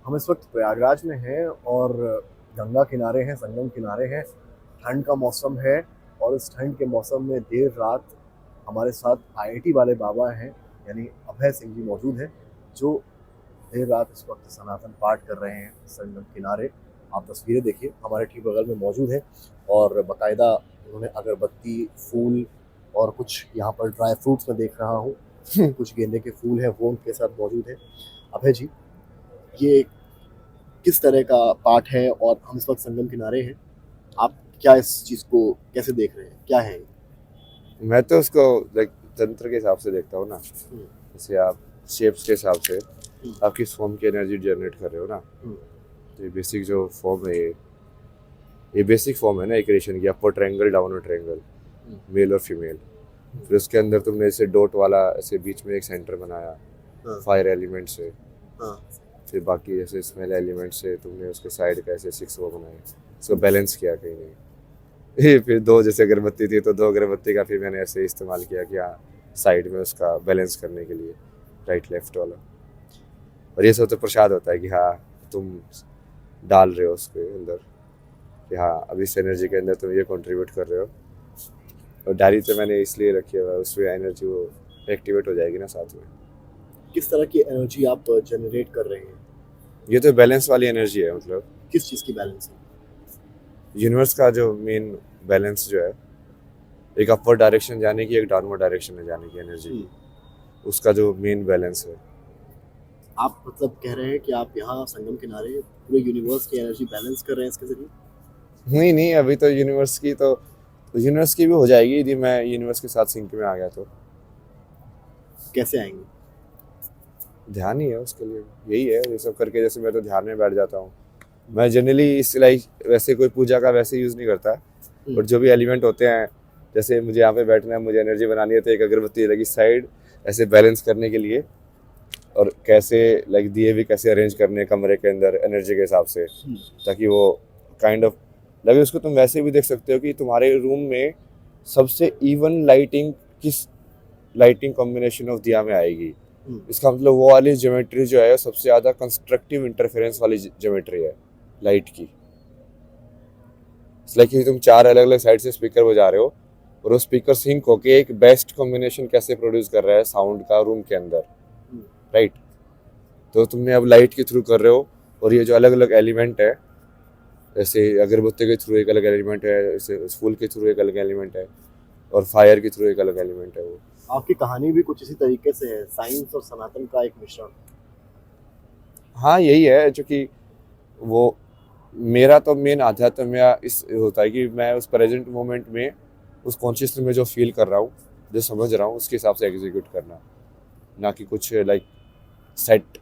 हम इस वक्त प्रयागराज में हैं और गंगा किनारे हैं, संगम किनारे हैं। ठंड का मौसम है और इस ठंड के मौसम में देर रात हमारे साथ आईआईटी वाले बाबा हैं, यानी अभय सिंह जी मौजूद हैं, जो देर रात इस वक्त सनातन पाठ कर रहे हैं संगम किनारे। आप तस्वीरें देखिए, हमारे ठीक बगल में मौजूद है और बाकायदा उन्होंने अगरबत्ती, फूल और कुछ यहाँ पर ड्राई फ्रूट्स में देख रहा हूँ कुछ गेंदे के फूल हैं वो उनके साथ मौजूद है। अभय जी, ये किस तरह का पाठ है और हम इस वक्त संगम किनारे हैं, आप क्या इस चीज़ को कैसे देख रहे हैं, क्या है ये? मैं तो उसको लाइक तंत्र के हिसाब से देखता हूँ ना। हम्म, जैसे आप शेप्स के हिसाब से हम्म, आप किस फॉर्म की एनर्जी जनरेट कर रहे हो ना। हम्म, तो ये बेसिक जो फॉर्म है, ये बेसिक फॉर्म है ना इक्वेशन की, अपर ट्रायंगल डाउनर ट्रायंगल, हम्म, मेल और फीमेल। फिर उसके अंदर तुमने ऐसे डॉट वाला ऐसे बीच में एक सेंटर बनाया हाँ, फायर एलिमेंट से। हाँ, फिर बाकी जैसे स्मेल एलिमेंट से तुमने उसके साइड का ऐसे सिक्स वो बनाए, उसको बैलेंस किया कहीं नहीं। ये फिर दो जैसे अगरबत्ती थी तो दो अगरबत्ती का फिर मैंने ऐसे इस्तेमाल किया कि हाँ, साइड में उसका बैलेंस करने के लिए, राइट लेफ्ट वाला। और ये सब तो प्रसाद होता है कि हाँ, तुम डाल रहे हो उसके अंदर कि हाँ अब इस एनर्जी के अंदर तुम ये कंट्रीब्यूट कर रहे हो। और डायरी तो मैंने इसलिए रखी है, उसमें एनर्जी वो एक्टिवेट हो जाएगी ना साथ में। किस तरह की एनर्जी आप जनरेट कर रहे हैं? ये तो बैलेंस वाली एनर्जी है, मतलब किस चीज़ की बैलेंस है? यूनिवर्स का जो मेन बैलेंस जो है, एक अपवर्ड डायरेक्शन जाने की, एक डाउनवर्ड डायरेक्शन में जाने की एनर्जी हम्म, की, उसका जो मेन बैलेंस है। आप मतलब कह रहे हैं कि आप यहाँ संगम किनारे पूरे यूनिवर्स की एनर्जी बैलेंस कर रहे हैं इसके जरिए? नहीं नहीं, अभी तो यूनिवर्स की भी हो जाएगी यदि मैं यूनिवर्स के साथ सिंक में आ गया तो। कैसे आएंगे? ध्यान ही है उसके लिए, यही है ये सब करके। जैसे मैं तो ध्यान में बैठ जाता हूँ। मैं जनरली इस लाइक वैसे कोई पूजा का वैसे यूज़ नहीं करता, हम्म, बट जो भी एलिमेंट होते हैं, जैसे मुझे यहाँ पे बैठना है, मुझे एनर्जी बनानी है, तो एक अगरबत्ती लगी साइड ऐसे बैलेंस करने के लिए। और कैसे लाइक दिए भी कैसे अरेंज करने हैं कमरे के अंदर एनर्जी के हिसाब से, हम्म, ताकि वो काइंड ऑफ लगे। उसको तुम वैसे भी देख सकते हो कि तुम्हारे रूम में सबसे इवन लाइटिंग किस लाइटिंग कॉम्बिनेशन ऑफ दिया में आएगी। हम्म, इसका मतलब वो वाली ज्योमेट्री जो है सबसे ज़्यादा कंस्ट्रक्टिव इंटरफेरेंस वाली ज्योमेट्री है लाइट की। लाइक कि तुम चार अलग अलग साइड से स्पीकर बजा रहे हो और वो स्पीकर सिंक होके एक बेस्ट कॉम्बिनेशन कैसे प्रोड्यूस कर रहा है साउंड का रूम के अंदर, हम्म, राइट। तो तुमने अब लाइट के थ्रू कर रहे हो, और ये जो अलग अलग एलिमेंट है, जैसे अगरबत्ती के थ्रू एक अलग एलिमेंट है, जैसे फूल के थ्रू एक अलग एलिमेंट है, और फायर के थ्रू एक अलग एलिमेंट है वो। आपकी कहानी भी कुछ इसी तरीके से है, साइंस और सनातन का एक मिश्रण। हाँ यही है जो कि वो मेरा तो मेन आध्यात्म में इस होता है कि मैं उस प्रेजेंट मोमेंट में उस कॉन्शियसनेस में जो फील कर रहा हूँ, जो समझ रहा हूँ, उसके हिसाब से एग्जीक्यूट करना। ना कि कुछ लाइक सेट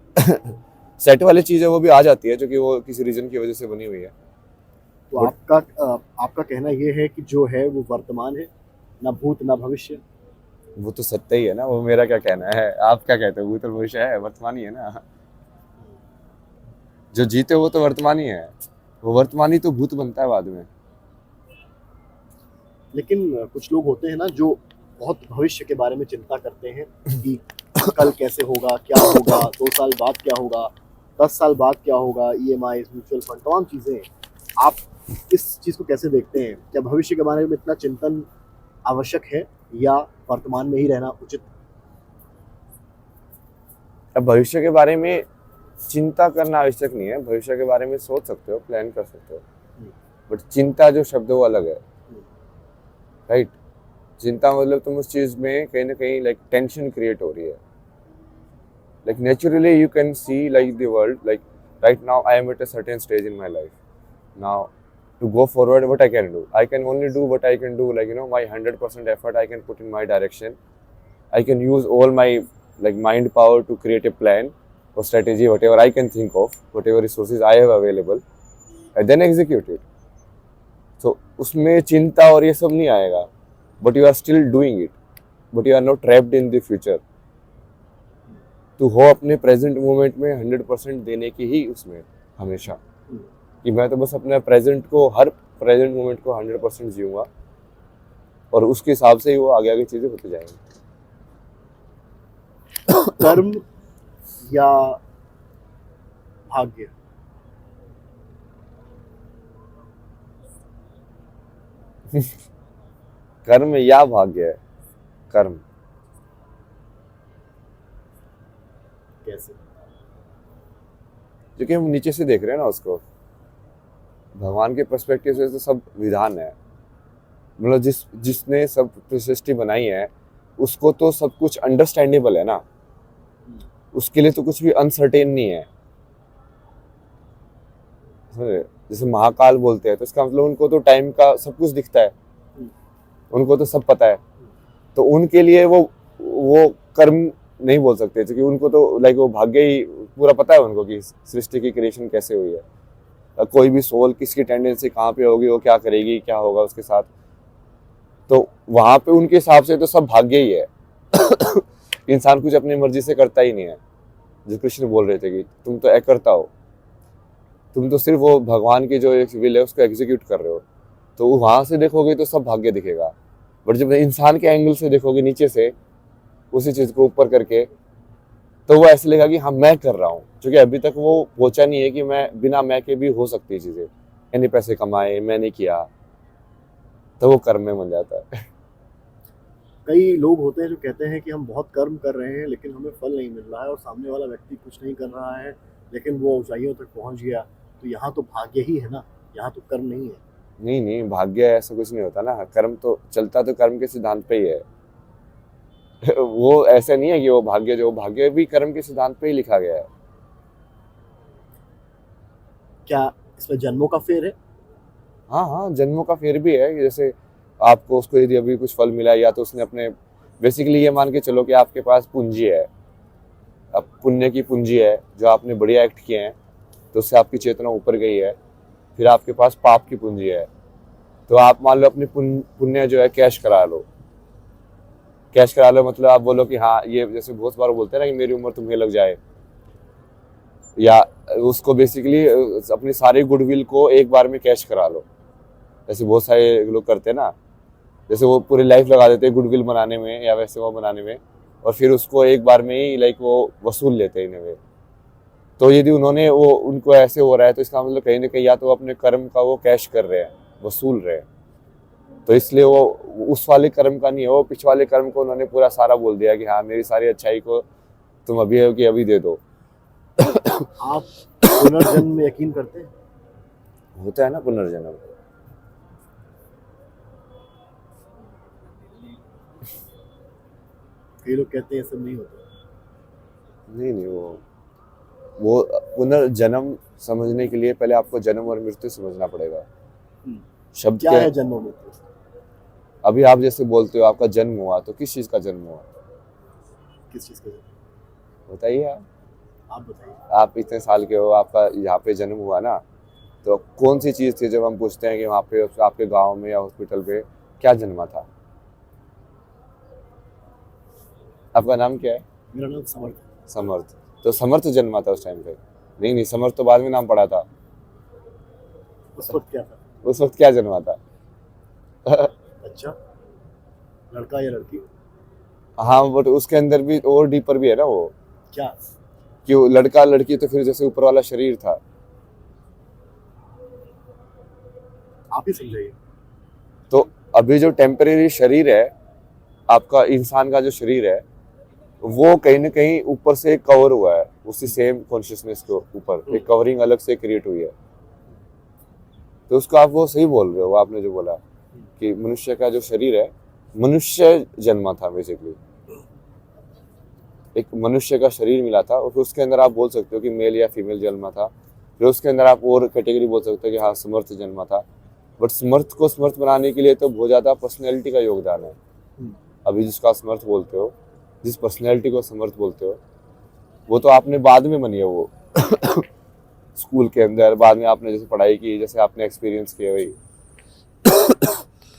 सेट वाली चीज़ है वो भी आ जाती है जो कि वो किसी रीजन की वजह से बनी हुई है। तो बट आपका कहना ये है कि जो है वो वर्तमान है, ना भूत ना भविष्य। वो तो सत्य ही है ना, वो मेरा क्या कहना है, आप क्या कहते हो? भूत और भविष्य है, वर्तमान ही है ना। जो जीते वो तो वर्तमान ही है, वो वर्तमान ही तो भूत बनता है बाद में। लेकिन कुछ लोग होते हैं ना जो बहुत भविष्य के बारे में चिंता करते हैं कि कल कैसे होगा, क्या होगा, 2 साल बाद क्या होगा, 10 साल बाद क्या होगा, ईएमआई, म्यूचुअल फंड, तमाम चीजें। आप इस चीज को कैसे देखते हैं? क्या भविष्य के बारे में इतना चिंतन आवश्यक है या वर्तमान में ही रहना उचित? अब भविष्य के बारे में चिंता करना आवश्यक नहीं है, भविष्य के बारे में सोच सकते हो, प्लान कर सकते हो, हम्म, बट चिंता जो शब्द है वो अलग है, हम्म, राइट। चिंता मतलब तुम उस चीज में कहीं ना कहीं लाइक टेंशन क्रिएट हो रही है। Like naturally you can see like the world like right now I am at a certain stage in my life. Now to go forward, what I can do, I can only do what I can do, like my 100% effort I can put in my direction. I can use all my like mind power to create a plan or strategy, whatever I can think of, whatever resources I have available, and then execute it. So उसमें चिंता और ये सब नहीं आएगा, but you are still doing it, but you are not trapped in the future. तो हो अपने प्रेजेंट मोमेंट में 100% देने की ही उसमें हमेशा, हम्म। कि मैं तो बस अपने प्रेजेंट को, हर प्रेजेंट मोमेंट को 100% जीऊँगा, और उसके हिसाब से ही वो आगे आगे चीज़ें होती जाएंगी। कर्म या भाग्य? कर्म या भाग्य है? कर्म। कैसे? क्योंकि हम नीचे से देख रहे हैं ना उसको, भगवान के पर्सपेक्टिव से तो सब विधान है। मतलब जिसने सब सृष्टि बनाई है उसको तो सब कुछ अंडरस्टैंडेबल है ना, उसके लिए तो कुछ भी अनसर्टेन नहीं है। समझे? जैसे महाकाल बोलते हैं तो इसका मतलब उनको तो टाइम का सब कुछ दिखता है, उनको तो सब पता है। तो उनके लिए वो कर्म नहीं बोल सकते, क्योंकि उनको तो लाइक वो भाग्य ही पूरा पता है उनको कि सृष्टि की क्रिएशन कैसे हुई है, कोई भी सोल किसकी टेंडेंसी कहाँ पे होगी, वो क्या करेगी, क्या होगा उसके साथ। तो वहां पे उनके हिसाब से तो सब भाग्य ही है। इंसान कुछ अपनी मर्जी से करता ही नहीं है। जो कृष्ण बोल रहे थे कि तुम तो करता हो, तुम तो सिर्फ वो भगवान की जो एक विल है उसको एग्जीक्यूट कर रहे हो। तो वहां से देखोगे तो सब भाग्य दिखेगा, बट जब इंसान के एंगल से देखोगे नीचे से उसी चीज को ऊपर करके, तो वो ऐसे लगेगा कि हाँ मैं कर रहा हूँ, क्योंकि अभी तक वो पहुंचा नहीं है कि मैं बिना मैं के भी हो सकती है चीजें। यानी पैसे कमाए, मैंने किया, तो वो कर्म में बन जाता है। कई लोग होते हैं जो कहते हैं कि हम बहुत कर्म कर रहे हैं लेकिन हमें फल नहीं मिल रहा है, और सामने वाला व्यक्ति कुछ नहीं कर रहा है लेकिन वो ऊंचाइयों तक पहुंच गया, तो यहाँ तो भाग्य ही है ना, यहाँ तो कर्म नहीं है। नहीं नहीं, भाग्य ऐसा कुछ नहीं होता ना, कर्म तो चलता तो कर्म के सिद्धांत पे ही है। वो ऐसा नहीं है कि वो भाग्य, जो भाग्य भी कर्म के सिद्धांत पे ही लिखा गया है। क्या इसमें जन्मों का फेर है? हाँ हाँ, जन्मों का फेर भी है। जैसे आपको उसको यदि अभी कुछ फल मिला, या तो उसने अपने, बेसिकली ये मान के चलो कि आपके पास पूंजी है, अब पुण्य की पूंजी है, जो आपने बढ़िया एक्ट किए हैं तो उससे आपकी चेतना ऊपर गई है। फिर आपके पास पाप की पूंजी है, तो आप मान लो अपनी पुण्य जो है कैश करा लो। कैश करा लो मतलब आप बोलो कि हाँ, ये जैसे बहुत बार बोलते हैं ना कि मेरी उम्र तुम्हें लग जाए, या उसको बेसिकली अपनी सारी गुडविल को एक बार में कैश करा लो। जैसे बहुत सारे लोग करते हैं ना, जैसे वो पूरी लाइफ लगा देते हैं गुडविल बनाने में या वैसे वो बनाने में, और फिर उसको एक बार में ही लाइक वो वसूल लेते हैं इन्हें। तो यदि उन्होंने वो उनको ऐसे हो रहा है, तो इसका मतलब कहीं ना कहीं या तो अपने कर्म का वो कैश कर रहे हैं, वसूल रहे हैं। तो इसलिए वो उस वाले कर्म का नहीं है, वो पिछ वाले कर्म को उन्होंने पूरा सारा बोल दिया कि हाँ मेरी सारी अच्छाई को तुम अभी हो कि अभी दे दो। आप पुनर्जन्म में यकीन करते हैं? होता है ना पुनर्जन्म। कई लोग कहते हैं सब नहीं होता। नहीं नहीं, वो पुनर्जन्म समझने के लिए पहले आपको जन्म और मृत्यु समझना पड़ेगा। शब्द क्या है जन्म और मृत्यु? अभी आप जैसे बोलते हो आपका जन्म हुआ, तो किस चीज का जन्म हुआ? किस चीज का जन्म? बताइए आप बताइए। आप इतने साल के हो, आपका यहाँ पे जन्म हुआ ना, तो कौन सी चीज थी जब हम पूछते हैं कि वहाँ पे आपके गांव में या हॉस्पिटल पे क्या जन्मा था? आपका नाम क्या है? मेरा नाम समर्थ। समर्थ। तो समर्थ जन्मा था उस टाइम पे? नहीं नहीं, समर्थ तो बाद में नाम पड़ा था। उस वक्त क्या था? उस वक्त क्या जन्मा था? अच्छा, लड़का या लड़की? हाँ, बट उसके अंदर भी और डीपर भी है ना वो, क्या? कि वो लड़का लड़की तो फिर जैसे ऊपर वाला शरीर था। आप ही समझाइए। तो अभी जो टेम्परेरी शरीर है आपका, इंसान का जो शरीर है, वो कहीं ना कहीं ऊपर से कवर हुआ है उसी सेम कॉन्शियसनेस के ऊपर, एक कवरिंग अलग से क्रिएट हुई है। तो उसको आप वो सही बोल रहे हो, आपने जो बोला कि मनुष्य का जो शरीर है, मनुष्य जन्मा था बेसिकली, एक मनुष्य का शरीर मिला था, और फिर उसके अंदर आप बोल सकते हो कि मेल या फीमेल जन्मा था। फिर उसके अंदर आप और कैटेगरी बोल सकते हो कि हाँ समर्थ जन्मा था। बट समर्थ को समर्थ बनाने के लिए तो बहुत ज़्यादा पर्सनैलिटी का योगदान है। अभी जिसका समर्थ बोलते हो, जिस पर्सनैलिटी को समर्थ बोलते हो, वो तो आपने बाद में बनी है वो। स्कूल के अंदर बाद में आपने जैसे पढ़ाई की, जैसे आपने एक्सपीरियंस किया वही।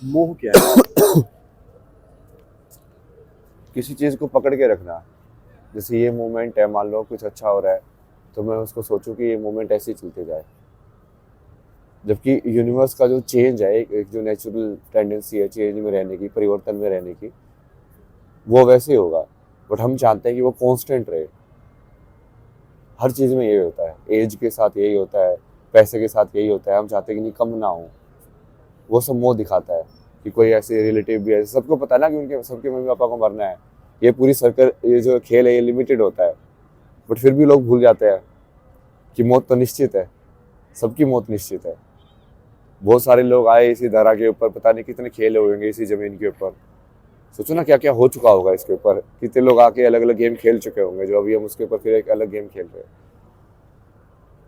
मोह क्या है? किसी चीज़ को पकड़ के रखना। जैसे ये मोमेंट है, मान लो कुछ अच्छा हो रहा है, तो मैं उसको सोचूं कि ये मोमेंट ऐसे ही चलते जाए। जबकि यूनिवर्स का जो चेंज है, एक जो नेचुरल टेंडेंसी है चेंज में रहने की, परिवर्तन में रहने की, वो वैसे ही होगा। बट हम चाहते हैं कि वो कांस्टेंट रहे। हर चीज़ में यही होता है, एज के साथ यही होता है, पैसे के साथ यही होता है, हम चाहते हैं कि नहीं कम ना हो, वो सब मोह दिखाता है कि कोई ऐसे रिलेटिव भी है, सबको पता है ना कि उनके सबके मम्मी पापा को मरना है, ये पूरी सर्कल, ये जो खेल है ये लिमिटेड होता है, बट फिर भी लोग भूल जाते हैं कि मौत तो निश्चित है, सबकी मौत निश्चित है। बहुत सारे लोग आए इसी धरा के ऊपर, पता नहीं कितने खेले हुए होंगे इसी जमीन के ऊपर, सोचो ना क्या क्या हो चुका होगा इसके ऊपर, कितने लोग आके अलग अलग गेम खेल चुके होंगे, जो अभी हम उसके ऊपर फिर एक अलग गेम खेल रहे हैं।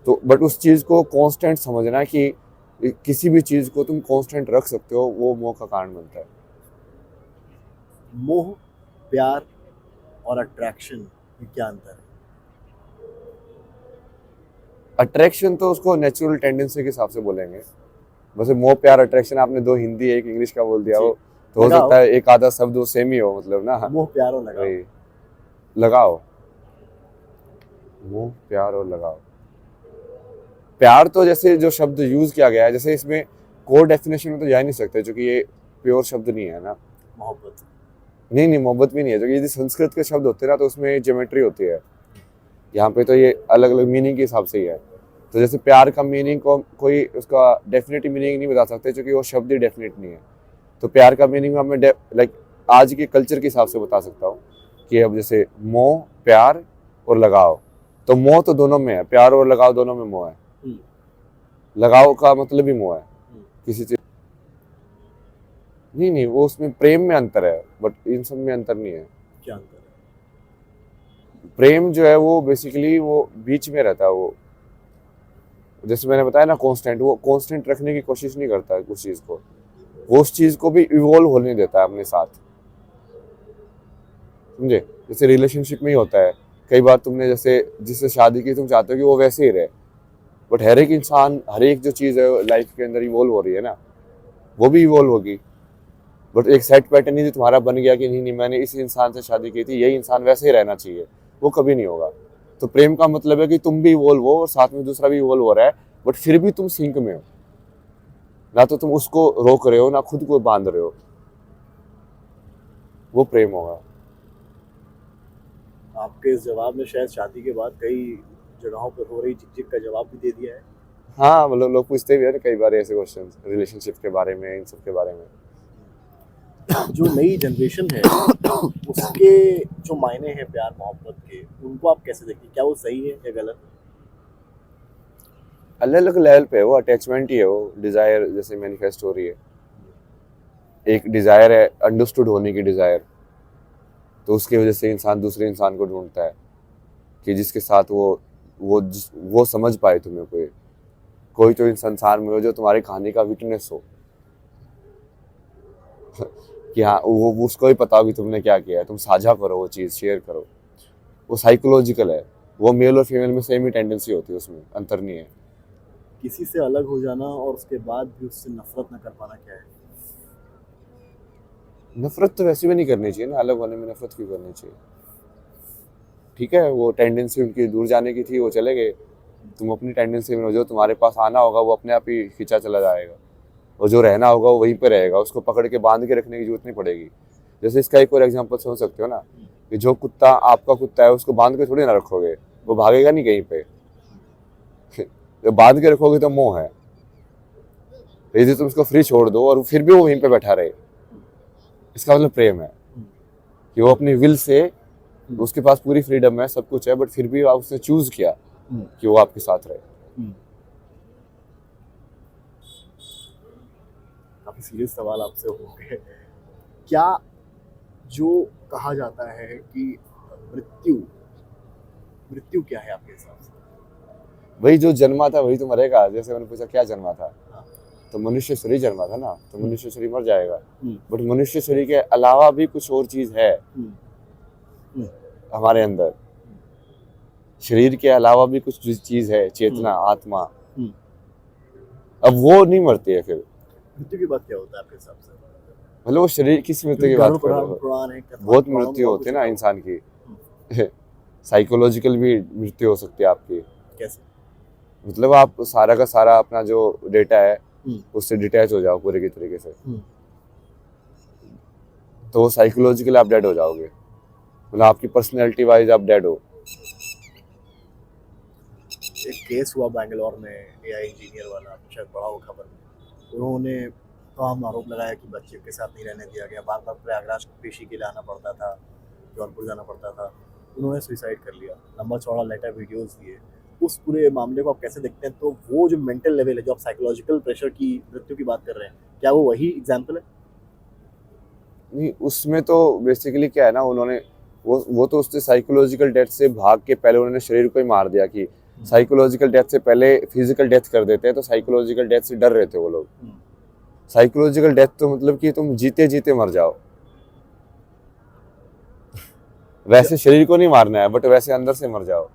तो बट उस चीज़ को कांस्टेंट समझना कि किसी भी चीज़ को तुम कांस्टेंट रख सकते हो, वो मोह का कारण बनता है। मोह, प्यार और अट्रैक्शन में क्या अंतर है? अट्रैक्शन तो उसको नेचुरल टेंडेंसी के हिसाब से बोलेंगे, वैसे मोह प्यार अट्रैक्शन आपने दो हिंदी एक इंग्लिश का बोल दिया जी। हो, तो हो लगाओ। सकता है एक आधा शब्द वो सेम ही हो, मतलब ना। मोह, प्यार और लगाव। वही, लगाओ, मोह प्यार और लगाओ। प्यार तो जैसे जो शब्द यूज किया गया है, जैसे इसमें कोर डेफिनेशन में तो जा ही नहीं सकते, क्योंकि ये प्योर शब्द नहीं है ना। मोहब्बत। नहीं नहीं, मोहब्बत भी नहीं है, क्योंकि यदि संस्कृत के शब्द होते हैं ना तो उसमें ज्योमेट्री होती है, यहाँ पे तो ये अलग अलग मीनिंग के हिसाब से ही है। तो जैसे प्यार का मीनिंग को कोई उसका डेफिनेट मीनिंग नहीं बता सकते, क्योंकि वो शब्द ही डेफिनेट नहीं है। तो प्यार का मीनिंग हमें लाइक आज के कल्चर के हिसाब से बता सकता हूँ कि अब जैसे मोह, प्यार और लगाव, तो मोह तो दोनों में है, प्यार और लगाव दोनों में मोह है। लगाव का मतलब ही मोह है किसी चीज। नहीं नहीं, वो उसमें प्रेम में अंतर है, बट इन सब में अंतर नहीं है। क्या अंतर है? प्रेम जो है वो बेसिकली वो बीच में रहता है, वो जैसे मैंने बताया ना कांस्टेंट, वो कांस्टेंट रखने की कोशिश नहीं करता है उस चीज को, वो उस चीज को भी इवॉल्व होने देता है अपने साथ, समझे। जैसे रिलेशनशिप में ही होता है, कई बार तुमने जैसे जिससे शादी की तुम चाहते हो कि वो वैसे ही रहे, बट हर एक इंसान, हर एक जो चीज़ है लाइफ के अंदर इवॉल्व हो रही है ना, वो भी इवॉल्व होगी, बट एक सेट पैटर्न ही जो तुम्हारा बन गया कि नहीं नहीं मैंने इस इंसान से शादी की थी, यही इंसान वैसे ही रहना चाहिए, वो कभी नहीं होगा। तो प्रेम का मतलब है कि तुम भी इवॉल्व हो और साथ में दूसरा भी इवॉल्व हो रहा है, बट फिर भी तुम सिंक में हो, ना तो तुम उसको रोक रहे हो ना खुद को बांध रहे हो, वो प्रेम होगा। आपके इस जवाब में शायद शादी के बाद कई जगहों पर हो रही झिकझिक का जवाब भी दे दिया है। हाँ, मतलब लोग पूछते भी है ना कई बार ऐसे क्वेश्चन रिलेशनशिप के बारे में, इन सब के बारे में। जो नई जनरेशन है उसके जो मायने हैं प्यार मोहब्बत के, उनको आप कैसे देखते हैं? क्या वो सही है या गलत? अलग अलग लेवल पे है, वो अटैचमेंट ही है, वो डिजायर जैसे मैनिफेस्ट हो रही है। एक डिजायर है अंडरस्टूड होने की डिजायर, तो उसकी वजह से इंसान दूसरे इंसान को ढूंढता है कि जिसके साथ वो समझ पाए तुम्हें, कोई तो इस संसार में हो जो तुम्हारी कहानी का विटनेस हो कि हाँ वो उसको ही पता हो कि तुमने क्या किया है, तुम साझा करो, वो चीज़ शेयर करो। वो साइकोलॉजिकल है, वो मेल और फीमेल में सेम ही टेंडेंसी होती है, उसमें अंतर नहीं है। किसी से अलग हो जाना और उसके बाद भी उससे नफरत न कर पाना क्या है? नफरत तो वैसे भी नहीं करनी चाहिए ना, अलग होने में नफरत क्यों करनी चाहिए। ठीक है, वो टेंडेंसी उनकी दूर जाने की थी, वो चले गए, तुम अपनी टेंडेंसी में, जो तुम्हारे पास आना होगा वो अपने आप ही खींचा चला जाएगा, और जो रहना होगा वो वहीं पे रहेगा, उसको पकड़ के बांध के रखने की जरूरत नहीं पड़ेगी। जैसे इसका एक और एग्जांपल समझ सकते हो ना, कि जो कुत्ता आपका कुत्ता है उसको बांध के थोड़ी ना रखोगे, वो भागेगा नहीं कहीं पे जब बांध के रखोगे तो मोह है। यदि तुम उसको फ्री छोड़ दो और फिर भी वो वहीं पे बैठा रहे, इसका मतलब प्रेम है, कि वो अपनी विल से, उसके पास पूरी फ्रीडम है, सब कुछ है, बट फिर भी उसने चूज किया कि वो आपके साथ रहे। काफी सीरियस सवाल आपसे हो गए। क्या जो कहा जाता है कि मृत्यु मृत्यु क्या है आपके हिसाब से? वही जो जन्मा था वही तो मरेगा। जैसे मैंने पूछा क्या जन्मा था, हाँ। तो मनुष्य शरीर जन्मा था ना, तो मनुष्य शरीर मर जाएगा, बट मनुष्य शरीर के अलावा भी कुछ और चीज है हमारे अंदर, शरीर के अलावा भी कुछ चीज है, चेतना, आत्मा, अब वो नहीं मरती है। फिर मृत्यु की बात क्या होता है आपके हिसाब से? मतलब वो शरीर किस मृत्यु की बात कर रहे हो? पुराण है, कथा, बहुत पुराण में मृत्यु बहुत होती है कुछ ना होता इंसान की साइकोलॉजिकल भी मृत्यु हो सकती है आपकी। कैसे? मतलब आप सारा का सारा अपना जो डेटा है उससे डिटैच हो जाओ पूरे की तरीके से, तो वो साइकोलॉजिकल आप डेड हो जाओगे, मतलब आपकी पर्सनैलिटी वाइज आप डेड हो। कुछ एक केस हुआ बैंगलोर में, एआई इंजीनियर वाला, आपको शायद पढ़ा हो खबर में। उन्होंने तमाम आरोप लगाया कि बच्चे के साथ नहीं रहने दिया गया, बार बार प्रयागराज पेशी के लिए आना पड़ता था, जौनपुर जाना पड़ता था। उन्होंने सुसाइड कर लिया, लंबा चौड़ा लेटर वीडियोस दिए। उस पूरे मामले को आप कैसे देखते हैं? तो वो जो मेंटल लेवल है, जो आप साइकोलॉजिकल प्रेशर की, मृत्यु की बात कर रहे हैं, क्या वो वही एग्जाम्पल है? नहीं, उसमें तो बेसिकली क्या है ना, उन्होंने वो तो उससे साइकोलॉजिकल डेथ से भाग के पहले उन्होंने शरीर को ही मार दिया। कि साइकोलॉजिकल डेथ से पहले फिजिकल डेथ कर देते हैं, तो साइकोलॉजिकल डेथ से डर रहे थे वो लोग। साइकोलॉजिकल डेथ तो मतलब कि तुम जीते जीते मर जाओ। वैसे शरीर को नहीं मारना है, बट वैसे अंदर से मर जाओ।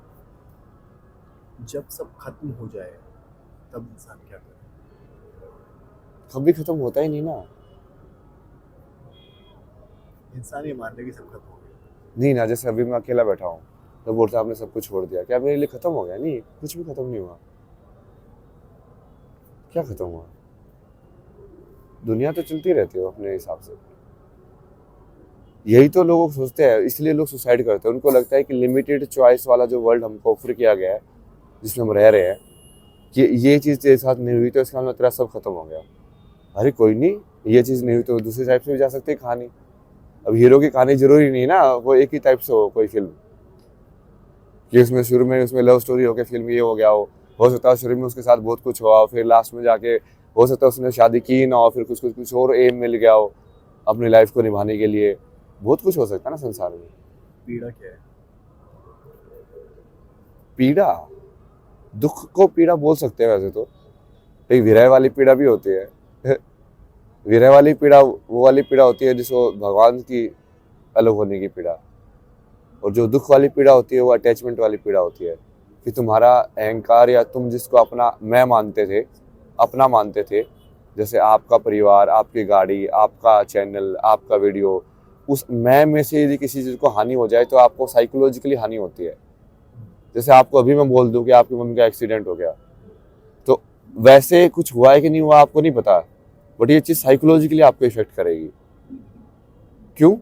जब सब खत्म हो जाए तब इंसान क्या करे? कभी खत्म होता ही नहीं ना। इंसान ये मान ले कि सब खत्म हो गया। नहीं ना, जैसे अभी मैं अकेला बैठा हूँ तो बोलता आपने सब कुछ छोड़ दिया, क्या मेरे लिए खत्म हो गया? नहीं, कुछ भी खत्म नहीं हुआ। क्या खत्म हुआ? दुनिया तो चलती रहती है अपने हिसाब से। यही तो लोग सोचते हैं, इसलिए लोग सुसाइड करते हैं। उनको लगता है कि लिमिटेड चॉइस वाला जो वर्ल्ड हमको ऑफर किया गया है, जिसमें हम रह रहे हैं, कि ये चीज़ तेरे साथ नहीं हुई तो इसका मतलब तेरा सब खत्म हो गया। अरे कोई नहीं, ये चीज़ नहीं हुई तो दूसरी टाइप से भी जा सकती है कहानी। अब हीरो की कहानी जरूरी नहीं ना वो एक ही टाइप से हो कोई फिल्म, कि उसमें शुरू में उसमें लव स्टोरी हो के फिल्म ये हो गया हो सकता है शुरू में उसके साथ बहुत कुछ हुआ, फिर लास्ट में जाके हो सकता है उसने शादी की ना हो, फिर कुछ और एम मिल गया हो अपनी लाइफ को निभाने के लिए। बहुत कुछ हो सकता है ना संसार में। पीड़ा क्या है? पीड़ा, दुख को पीड़ा बोल सकते हैं वैसे तो। एक विरह वाली पीड़ा भी होती है। विरह वाली पीड़ा वो वाली पीड़ा होती है जिसको भगवान की अलग होने की पीड़ा, और जो दुख वाली पीड़ा होती है वो अटैचमेंट वाली पीड़ा होती है, कि तुम्हारा अहंकार या तुम जिसको अपना मैं मानते थे, अपना मानते थे, जैसे आपका परिवार, आपकी गाड़ी, आपका चैनल, आपका वीडियो, उस मैं में से यदि किसी चीज़ को हानि हो जाए तो आपको साइकोलॉजिकली हानि होती है। जैसे आपको अभी मैं बोल दूं कि आपकी मम्मी का एक्सीडेंट हो गया, तो वैसे कुछ हुआ है कि नहीं हुआ आपको नहीं पता, बट ये चीज़ साइकोलॉजिकली आपको इफेक्ट करेगी। क्यों?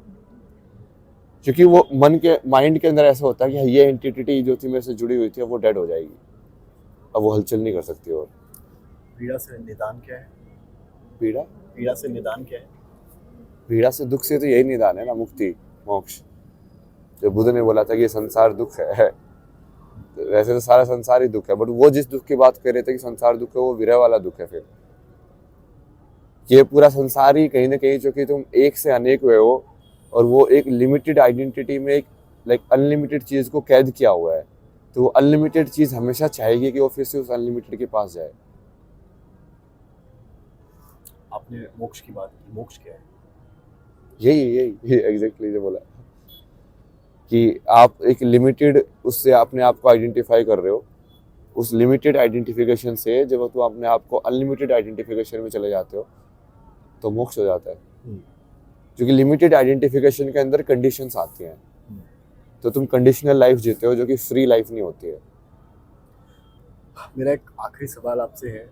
क्योंकि वो मन के माइंड के अंदर ऐसा होता है कि ये एंटिटी जो थी मेरे से जुड़ी हुई थी वो डेड हो जाएगी, अब वो हलचल नहीं कर सकती। और पीड़ा से निदान क्या है? पीड़ा पीड़ा से निदान क्या है? पीड़ा से, दुख से तो यही निदान है ना, मुक्ति, मोक्ष। जो बुद्ध ने बोला था कि ये संसार दुख है, तो वैसे तो सारा संसार ही दुख है, बट वो जिस दुख की बात कर रहे थे कि संसार दुख है, वो विरह वाला दुख है। फिर ये पूरा संसार ही कहीं ना कहीं, चूंकि तुम एक से अनेक हुए हो और वो एक लिमिटेड आइडेंटिटी में एक लाइक अनलिमिटेड चीज को कैद किया हुआ है, तो वो अनलिमिटेड चीज हमेशा चाहेगी कि वो फिर से उस अनलिमिटेड के पास जाए। आपने मोक्ष की बात की, मोक्ष क्या है? यही एग्जैक्टली जो बोला कि आप एक लिमिटेड उससे अपने आप को आइडेंटिफाई कर रहे हो, उस लिमिटेड आइडेंटिफिकेशन से जब तुम अपने आप को अनलिमिटेड आइडेंटिफिकेशन में चले जाते हो तो मोक्ष हो जाता है। क्योंकि लिमिटेड आइडेंटिफिकेशन के अंदर कंडीशंस आती हैं, तो तुम कंडीशनल लाइफ जीते हो जो कि फ्री लाइफ नहीं होती है। मेरा एक आखिरी सवाल आपसे है,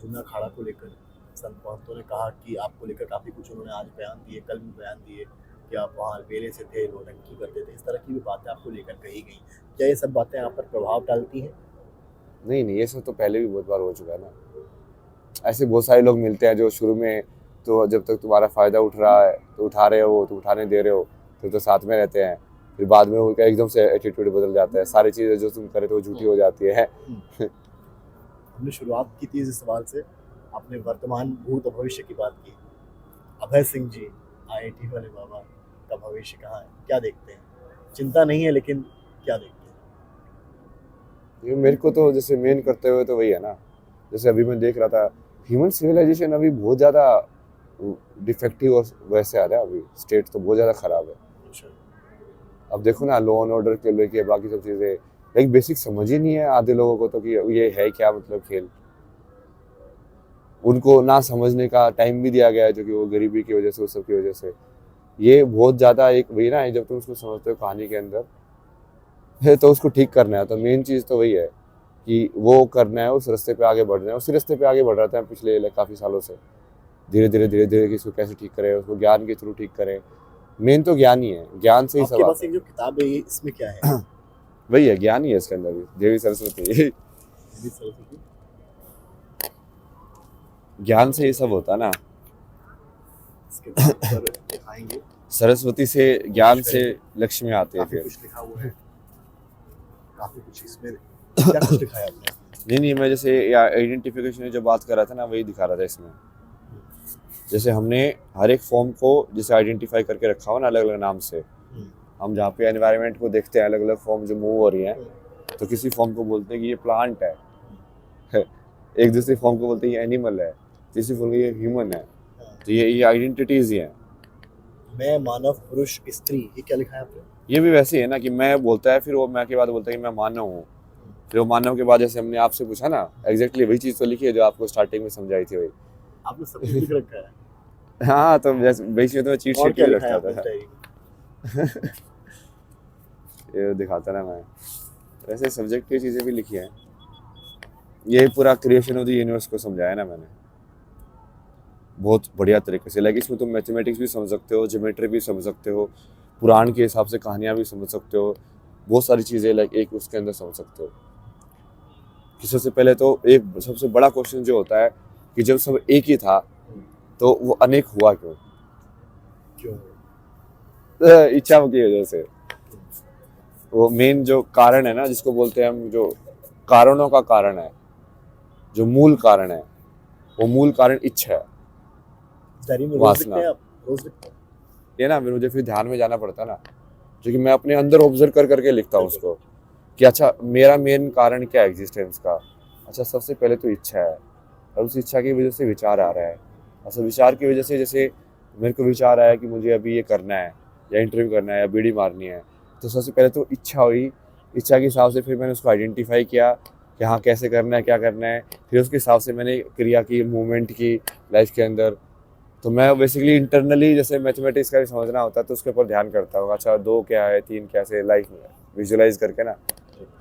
जूना अखाड़ा को लेकर। संत महंतों ने कहा कि आपको लेकर काफ़ी कुछ उन्होंने आज बयान दिए, कल भी बयान दिए कि आप वहाँ बेले से थे, नौटंकी करते थे, इस तरह की भी बातें आपको लेकर कही गई। क्या ये सब बातें आप पर प्रभाव डालती हैं? नहीं, ये सब तो पहले भी बहुत बार हो चुका है ना। ऐसे बहुत सारे लोग मिलते हैं जो शुरू में तो जब तक तुम्हारा फ़ायदा उठ रहा है तो उठा रहे हो, तो उठाने दे रहे हो, तो साथ में रहते हैं, फिर बाद में उनका एकदम से एटीट्यूड बदल जाता है, सारी चीज़ें जो तुम करे तो वो झूठी हो जाती है। हमने शुरुआत की थी इस सवाल से, आपने वर्तमान, भूत और भविष्य की बात की। अभय सिंह जी, आईआईटी वाले बाबा का भविष्य कहाँ है? क्या देखते हैं? चिंता नहीं है, लेकिन क्या देखते हैं? ये मेरे को तो जैसे मेन करते हुए तो वही है ना, जैसे अभी मैं देख रहा था ह्यूमन सिविलाइजेशन अभी बहुत ज़्यादा डिफेक्टिव और वैसे आ रहा है, अभी स्टेट तो बहुत ज़्यादा ख़राब है। अब देखो ना, लॉ एंड ऑर्डर के लेके बाकी सब चीज़ें एक बेसिक समझ ही नहीं है आधे लोगों को, तो कि ये है क्या मतलब खेल। उनको ना समझने का टाइम भी दिया गया है, जो कि वो गरीबी की वजह से, उस सब की वजह से। ये बहुत ज़्यादा एक वही ना है, जब तुम उसको समझते हो कहानी के अंदर है तो उसको ठीक करना है, तो मेन चीज़ तो वही है कि वो करना है, उस रास्ते पे आगे बढ़ना है। उसी रास्ते पे आगे बढ़ रहा था पिछले काफ़ी सालों से, धीरे धीरे कि इसको कैसे ठीक करें, उसको ज्ञान के थ्रू ठीक करें। मेन तो ज्ञान ही है, ज्ञान से ही सब आपके पास एक जो किताब है, ये इसमें क्या है? वही है, ज्ञान ही है इसके अंदर भी, देवी सरस्वती। देवी सरस्वती। ज्ञान से ये सब होता है ना। इसके बाद पर दिखाएंगे सरस्वती से, ज्ञान से लक्ष्मी आती है काफी फिर। कुछ लिखा हुआ है, काफी कुछ इसमें क्या कुछ लिखा है आपने? नहीं, मैं जैसे आइडेंटिफिकेशन की जो बात कर रहा था ना, वही दिखा रहा था इसमें। जैसे हमने हर एक फॉर्म को जैसे आइडेंटिफाई करके रखा हो ना, अलग अलग नाम से। हम जहाँ पे एनवायरनमेंट को देखते हैं, अलग अलग फॉर्म जो मूव हो रही हैं, तो किसी फॉर्म को बोलते हैं कि ये प्लांट है, एक दूसरी फॉर्म को बोलते हैं ये एनिमल है, तीसरी फॉर्म ये ह्यूमन है। तो ये आइडेंटिटीज ही हैं। मैं, मानव, पुरुष, स्त्री, ये क्या लिखा है आपने? ये भी वैसे ही है ना कि मैं बोलता है, फिर वो मैं के बाद बोलता है कि मैं मानव हूँ, फिर वो मानव के बाद जैसे हमने आपसे पूछा ना, एग्जैक्टली वही चीज़ तो लिखी है जो आपको स्टार्टिंग में समझाई थी वही। आपने सब कुछ लिख रखा है। हाँ, तो वैसे तो मैं चीट और शीट क्या में लिखा है रखता आपने था। डायरी में? ये दिखाता ना मैं, वैसे सब्जेक्ट की चीज़ें भी लिखी हैं। ये पूरा क्रिएशन ऑफ द यूनिवर्स को समझाया ना मैंने बहुत बढ़िया तरीके से। लाइक इसमें तुम मैथमेटिक्स भी समझ सकते हो, ज्योमेट्री भी समझ सकते हो, पुराण के हिसाब से कहानियाँ भी समझ सकते हो, बहुत सारी चीज़ें लाइक एक उसके अंदर समझ सकते हो। कि सबसे पहले तो एक सबसे बड़ा क्वेश्चन जो होता है कि जब सब एक ही था तो वो अनेक हुआ क्यों? क्यों? इच्छा की वजह से। वो मेन जो कारण है ना, जिसको बोलते हैं हम, जो कारणों का कारण है, जो मूल कारण है, वो मूल कारण इच्छा है, डायरी में रोज वासना। लिखते हैं आप? रोज लिखते हैं? ये ना मुझे फिर ध्यान में जाना पड़ता है ना, क्योंकि मैं अपने अंदर ऑब्जर्व कर करके लिखता हूँ उसको कि अच्छा मेरा मेन कारण क्या है एग्जिस्टेंस का। अच्छा सबसे पहले तो इच्छा है, और उस इच्छा की वजह से विचार आ रहा है। अच्छा विचार की वजह से, जैसे मेरे को विचार आया कि मुझे अभी ये करना है, या इंटरव्यू करना है, या बीड़ी मारनी है, तो सबसे पहले तो इच्छा हुई। इच्छा के हिसाब से फिर मैंने उसको आइडेंटिफाई किया कि हाँ कैसे करना है, क्या करना है, फिर उसके हिसाब से मैंने क्रिया की, मूवमेंट की लाइफ के अंदर। तो मैं बेसिकली इंटरनली, जैसे मैथमेटिक्स का भी समझना होता है तो उसके ऊपर ध्यान करता हूँ। अच्छा 2 क्या है, 3 कैसे, लाइफ में विजुअलाइज करके ना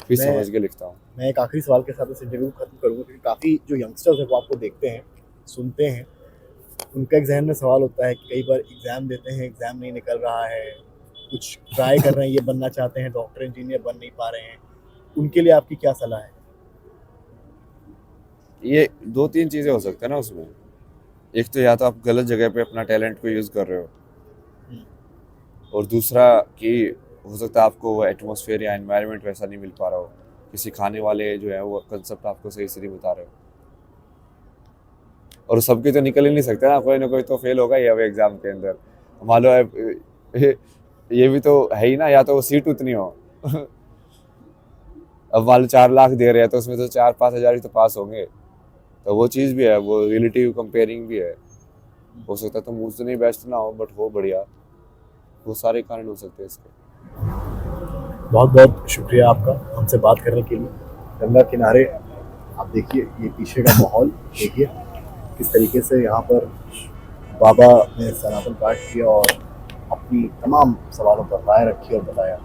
फिर समझ के लिखता हूँ। मैं एक आखिरी सवाल के साथ इस इंटरव्यू को खत्म करूंगा, क्योंकि काफ़ी जो यंगस्टर्स हैं वो आपको देखते हैं, सुनते हैं, उनका एक जहन में सवाल होता है कि कई बार एग्ज़ाम देते हैं, एग्ज़ाम नहीं निकल रहा है, कुछ ट्राई कर रहे हैं, ये बनना चाहते हैं, डॉक्टर इंजीनियर बन नहीं पा रहे हैं, उनके लिए आपकी क्या सलाह है? ये 2-3 चीज़ें हो सकती है ना उसमें। एक तो या तो आप गलत जगह पे अपना टैलेंट को यूज़ कर रहे हो, और दूसरा कि हो सकता है आपको वो एटमॉस्फेयर या एनवायरनमेंट वैसा नहीं मिल पा रहा हो, कि सिखाने वाले जो है वो कंसेप्ट आपको सही से नहीं बता रहे हो। और सबके तो निकल ही नहीं सकते ना कोई तो फेल होगा ही अब एग्जाम के अंदर। मान लो ये भी तो है ही ना, या तो वो सीट उतनी हो अब मान लो 4 लाख दे रहे हैं तो उसमें तो 4-5 हज़ार ही तो पास होंगे। तो वो चीज़ भी है, वो रिलेटिव कंपेयरिंग भी है। हो सकता है तो मुझसे नहीं बेस्ट ना हो, बट हो बढ़िया। वो सारे कारण हो सकते हैं इसके। बहुत बहुत शुक्रिया आपका हमसे बात करने के लिए। गंगा किनारे आप देखिए, ये पीछे का माहौल देखिए किस तरीके से यहाँ पर बाबा ने सनातन पाठ किया और अपनी तमाम सवालों पर राय रखी और बताया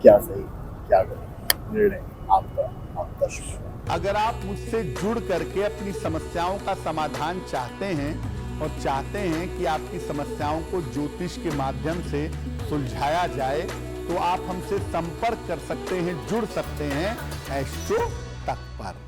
क्या सही क्या गलत निर्णय आपका शुक्रिया। अगर आप मुझसे जुड़ करके अपनी समस्याओं का समाधान चाहते हैं और चाहते हैं कि आपकी समस्याओं को ज्योतिष के माध्यम से सुलझाया जाए, तो आप हमसे संपर्क कर सकते हैं, जुड़ सकते हैं एस्ट्रो तक पर।